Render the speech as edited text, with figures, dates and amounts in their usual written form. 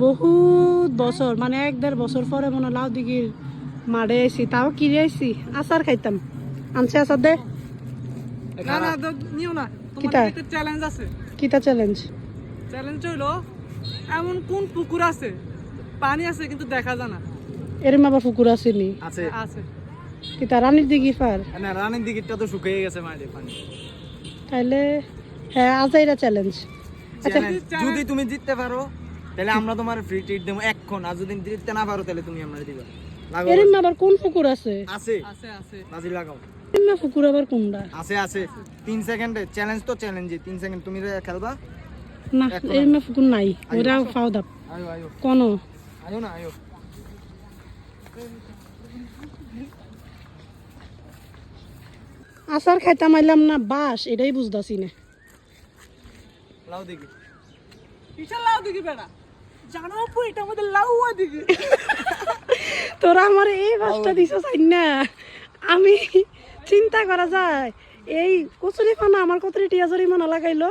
বহুত বছর মানে 1-1.5 বছর পরে মনে লাউ দিঘির মাঠে আইছি, তাও কিনে আইছি আচার খাইতাম। আনছে আচার দে। না না নিও না, কিতা? তোমার একটা চ্যালেঞ্জ আছে। কিতা চ্যালেঞ্জ? চ্যালেঞ্জ হইলো এমন কোন পুকুর আছে পানি আছে কিন্তু দেখা যায় না। এরম আবার পুকুর আসেনি? আছে আছে। কিতা রানীর দিঘি পার? না, রানীর দিকটা তো শুকিয়ে গেছে মাঠে পানি। তাইলে হ্যাঁ আজ এটা চ্যালেঞ্জ। আচ্ছা যদি তুমি জিততে পারো তাহলে আমরা তোমার ফ্রি ট্রিট দেবো এখন, আর যদি জিততে না পারো তাহলে তুমি আমরা দিবা। লাগাও। এরম আবার কোন পুকুর আছে? আছে আছে আছে বাজি লাগাও। এরম পুকুর আবার কোনটা? আছে আছে 3 সেকেন্ডে চ্যালেঞ্জ, তো চ্যালেঞ্জই 3 সেকেন্ড তুমি খেলবা। না এরম পুকুর নাই, ওরা ফাও দাপ আয়ো আয়ো কোন। আয়ো না আয়ো। আচার খাইতাম আইলাম না বাস, এটাই বুঝতাছি না। লাও দেখি। কিসের লাউ দিঘি বেড়া? জানো আপু এটা আমাদের লাউয়া দিঘি। তোরা আমার এই বাসটা দিছ চাই না, আমি চিন্তা করা যায় এই কচুরি ফানা আমার কত টিয়া জরিমানা লাগাইলো।